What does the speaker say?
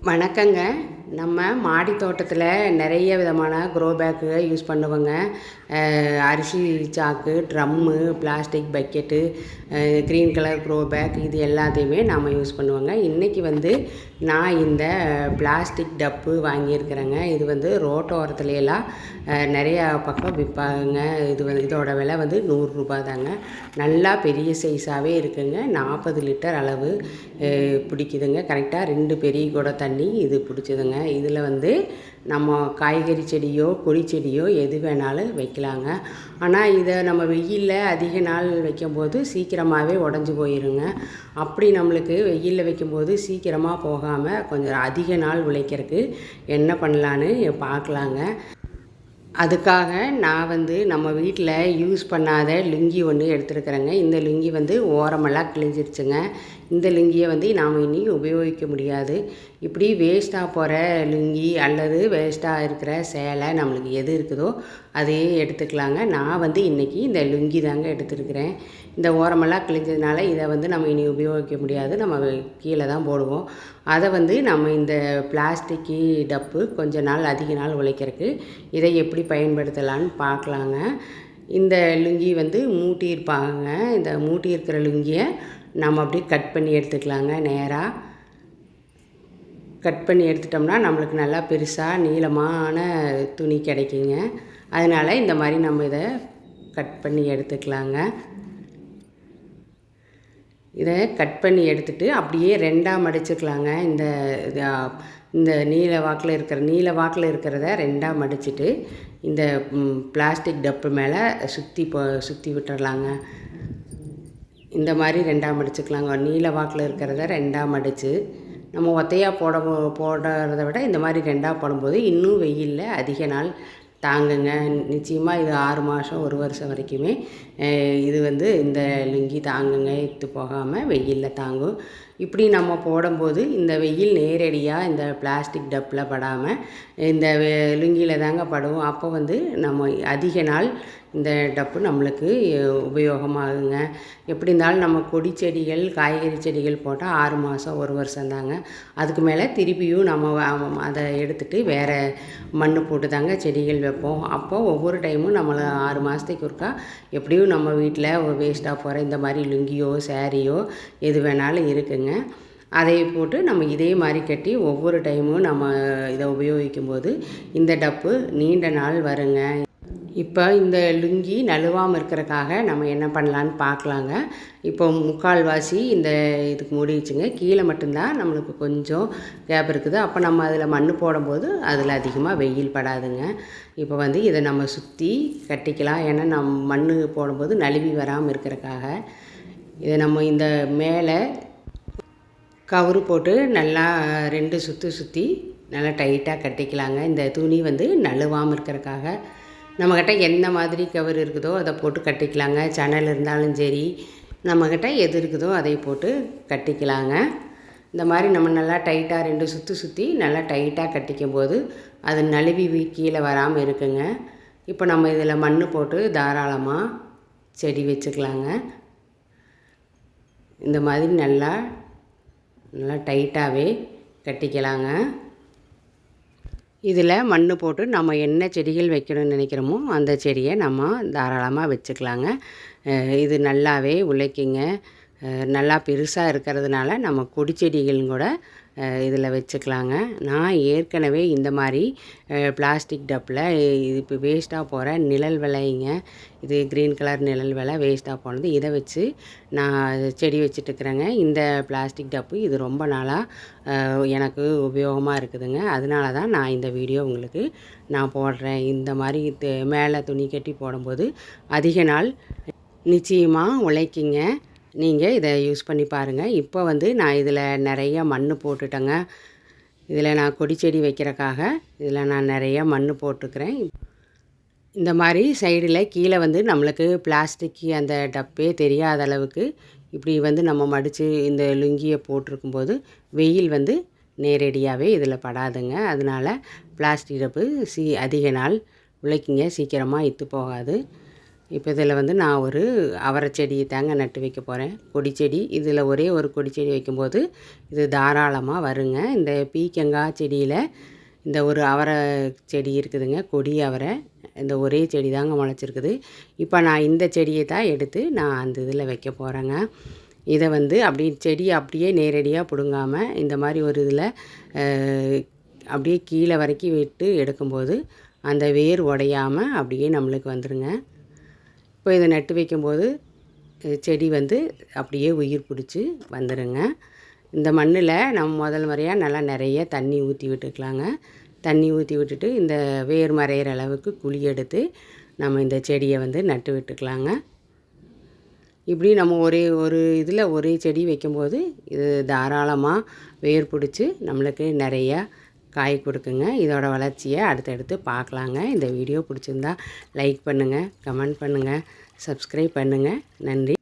வணக்கங்க. நம்ம மாடி தோட்டத்தில் நிறைய விதமான க்ரோ பேக்கு யூஸ் பண்ணுவோங்க. அரிசி சாக்கு, drum, plastic bucket, green colour grow bag இது எல்லாத்தையுமே நாம் யூஸ் பண்ணுவோங்க. இன்றைக்கி நான் இந்த பிளாஸ்டிக் டப்பு வாங்கியிருக்கிறேங்க. இது ரோட்டோரத்துலையெல்லாம் நிறையா பக்கம் விற்பாங்க. இதோட விலை ரூ. 100 தாங்க. நல்லா பெரிய சைஸாகவே இருக்குங்க. 40 லிட்டர் அளவு பிடிக்குதுங்க. கரெக்டாக 2 பெரிய குடம் தண்ணி இது பிடிச்சிதுங்க. இதில் நம்ம காய்கறி செடியோ கொடி செடியோ எது வேணாலும் வைக்கலாங்க. ஆனால் இதை நம்ம வெயிலில் அதிக நாள் வைக்கும்போது சீக்கிரமாகவே உடஞ்சி போயிருங்க. அப்படி நம்மளுக்கு வெயிலில் வைக்கும்போது சீக்கிரமாக போகாமல் கொஞ்சம் அதிக நாள் உழைக்கிறதுக்கு என்ன பண்ணலான்னு பார்க்கலாங்க. அதுக்காக நான் நம்ம வீட்டில் யூஸ் பண்ணாத லுங்கி ஒன்று எடுத்துருக்குறேங்க. இந்த லுங்கி ஓரமெல்லாம் கிழிஞ்சிருச்சுங்க. இந்த லுங்கியை நாம் இனி உபயோகிக்க முடியாது. இப்படி வேஸ்ட்டாக போகிற லுங்கி அல்லது வேஸ்ட்டாக இருக்கிற சேலை நம்மளுக்கு எது இருக்குதோ அதையே எடுத்துக்கலாங்க. நான் இன்றைக்கி இந்த லுங்கி தாங்க எடுத்துருக்கிறேன். இந்த ஓரமெல்லாம் கிழிஞ்சதுனால இதை நம்ம இனி உபயோகிக்க முடியாது. நம்ம கீழே தான் போடுவோம். அதை நம்ம இந்த பிளாஸ்டிக்கு டப்பு கொஞ்ச நாள் அதிக நாள் உழைக்கிறதுக்கு இதை எப்படி பயன்படுத்தலான்னு பார்க்கலாங்க. இந்த லுங்கி மூட்டியிருப்பாங்க. இந்த மூட்டி இருக்கிற லுங்கியை நம்ம அப்படியே கட் பண்ணி எடுத்துக்கலாங்க. நேராக கட் பண்ணி எடுத்துட்டோம்னா நம்மளுக்கு நல்லா பெருசாக நீளமான துணி கிடைக்குங்க. அதனால் இந்த மாதிரி நம்ம இதை கட் பண்ணி எடுத்துக்கலாங்க. இதை கட் பண்ணி எடுத்துகிட்டு அப்படியே ரெண்டாக மடிச்சுக்கலாங்க. இந்த நீல வாக்கில் இருக்கிறத ரெண்டாக மடிச்சுட்டு இந்த பிளாஸ்டிக் டப்பு மேலே சுற்றி விட்டுறலாங்க. இந்த மாதிரி ரெண்டாக மடிச்சுக்கலாங்க. நீல வாக்கில் இருக்கிறத ரெண்டாக மடித்து நம்ம ஒத்தையாக போடுறத விட இந்த மாதிரி ரெண்டாக போடும்போது இன்னும் வெயிலில் அதிக நாள் தாங்குங்க. நிச்சயமாக இது 6 மாதம் 1 வருஷம் வரைக்குமே இது இந்த லுங்கி தாங்குங்க. இத்து போகாமல் வெயிலில் தாங்கும். இப்படி நம்ம போடும்போது இந்த வெயில் நேரடியாக இந்த பிளாஸ்டிக் டப்பில் படாமல் இந்த லுங்கியில் தாங்க படும். அப்போ நம்ம அதிக நாள் இந்த டப்பு நம்மளுக்கு உபயோகமாகுங்க. எப்படி இருந்தாலும் நம்ம கொடி செடிகள் காய்கறி செடிகள் போட்டால் 6 மாதம் 1 வருஷம் தாங்க. அதுக்கு மேலே திருப்பியும் நம்ம அதை எடுத்துகிட்டு வேறு மண் போட்டு தாங்க செடிகள் வைப்போம். அப்போது ஒவ்வொரு டைமும் நம்மளை 6 மாதத்துக்கு ஒருக்கா எப்படியும் நம்ம வீட்டில் வேஸ்ட்டாக போகிற இந்த மாதிரி லுங்கியோ சேரீயோ எது வேணாலும் இருக்குங்க. அதை போட்டு நம்ம இதே மாதிரி கட்டி ஒவ்வொரு டைமும் நம்ம இதை உபயோகிக்கும்போது இந்த டப்பு நீண்ட நாள் வருங்க. இப்போ இந்த லுங்கி நழுவாமல் இருக்கிறதுக்காக நம்ம என்ன பண்ணலான்னு பார்க்கலாங்க. இப்போ முக்கால்வாசி இதுக்கு மூடிடுச்சுங்க. கீழே மட்டும்தான் நம்மளுக்கு கொஞ்சம் கேப் இருக்குது. அப்போ நம்ம அதில் மண் போடும்போது அதில் அதிகமாக வெயில் படாதுங்க. இப்போ இதை நம்ம சுற்றி கட்டிக்கலாம். ஏன்னா நம்ம மண் போடும்போது நழுவி வராமல் இருக்கிறதுக்காக இதை நம்ம இந்த மேலே கவுரு போட்டு நல்லா 2 சுற்றி நல்லா டைட்டாக கட்டிக்கலாங்க. இந்த துணி நழுவாமல் இருக்கிறதுக்காக நம்மக்கிட்ட எந்த மாதிரி கவர் இருக்குதோ அதை போட்டு கட்டிக்கலாங்க. சணல் இருந்தாலும் சரி, நம்மக்கிட்ட எது இருக்குதோ அதை போட்டு கட்டிக்கலாங்க. இந்த மாதிரி நம்ம நல்லா டைட்டாக 2 சுற்றி நல்லா டைட்டாக கட்டிக்கும் போது அது நழுவி கீழே வராமல் இருக்குங்க. இப்போ நம்ம இதில் மண் போட்டு தாராளமாக செடி வச்சுக்கலாங்க. இந்த மாதிரி நல்லா டைட்டாகவே கட்டிக்கலாங்க. இதில் மண் போட்டு நம்ம என்ன செடிகள் வைக்கணும்னு நினைக்கிறோமோ அந்த செடியை நம்ம தாராளமாக வச்சுக்கலாங்க. இது நல்லாவே உழைக்குங்க. நல்லா பெருசாக இருக்கிறதுனால நம்ம கொடி செடிகளும் கூட இதில் வச்சுக்கலாங்க. நான் ஏற்கனவே இந்த மாதிரி பிளாஸ்டிக் டப்பில் இது இப்போ வேஸ்ட்டாக போகிற நிழல் விலைங்க. இது க்ரீன் கலர் நிழல் விலை வேஸ்ட்டாக போனது. இதை வச்சு நான் செடி வச்சுட்டுருக்குறேங்க. இந்த பிளாஸ்டிக் டப்பு இது ரொம்ப நாளாக எனக்கு உபயோகமாக இருக்குதுங்க. அதனால தான் நான் இந்த வீடியோ உங்களுக்கு நான் போடுறேன். இந்த மாதிரி மேலே துணி கட்டி போடும்போது அதிக நாள் நிச்சயமாக உழைக்குங்க. நீங்கள் இதை யூஸ் பண்ணி பாருங்கள். இப்போ நான் இதில் நிறைய மண் போட்டுட்டேங்க. இதில் நான் கொடி செடி வைக்கிறக்காக இதில் நான் நிறைய மண் போட்டுக்கிறேன். இந்த மாதிரி சைடில் கீழே நம்மளுக்கு பிளாஸ்டிக்கு அந்த டப்பே தெரியாத அளவுக்கு இப்படி நம்ம மடித்து இந்த லுங்கியை போட்டிருக்கும்போது வெயில் நேரடியாகவே இதில் படாதுங்க. அதனால் பிளாஸ்டிக் டப்பு அதிக நாள் உழைக்குங்க. சீக்கிரமாக இத்து போகாது. இப்போ இதில் வந்து நான் ஒரு அவரை செடியை தாங்க நட்டு வைக்க போகிறேன். கொடி செடி. இதில் ஒரே ஒரு கொடி செடி வைக்கும்போது இது தாராளமாக வருங்க. இந்த பீக்கங்காய் செடியில் இந்த ஒரு அவரை செடி இருக்குதுங்க. கொடி அவரை. இந்த ஒரே செடி தாங்க முளைச்சிருக்குது. இப்போ நான் இந்த செடியை தான் எடுத்து நான் அந்த இதில் வைக்க போகிறேங்க. இதை வந்து செடி அப்படியே நேரடியாக பிடுங்காமல் இந்த மாதிரி ஒரு இதில் அப்படியே கீழே வரைக்கும் விட்டு எடுக்கும்போது அந்த வேர் உடையாமல் அப்படியே நம்மளுக்கு வந்துடுங்க. இப்போ இதை நட்டு வைக்கும்போது செடி வந்து அப்படியே உயிர் பிடிச்சி வந்துடுங்க. இந்த மண்ணில் நம்ம முதல் முறையாக நல்லா நிறைய தண்ணி ஊற்றி விட்டுக்கலாங்க. தண்ணி ஊற்றி விட்டுட்டு இந்த வேர் மறையிற அளவுக்கு குழி எடுத்து நம்ம இந்த செடியை வந்து நட்டு விட்டுக்கலாங்க. இப்படி நம்ம ஒரு இதில் ஒரே செடி வைக்கும்போது இது தாராளமாக வேர் பிடிச்சி நம்மளுக்கு நிறையா காய் கொடுக்குங்க. இதோட வளர்ச்சியை அடுத்தடுத்து பார்க்கலாங்க. இந்த வீடியோ பிடிச்சிருந்தா லைக் பண்ணுங்கள், கமெண்ட் பண்ணுங்கள், சப்ஸ்கிரைப் பண்ணுங்கள். நன்றி.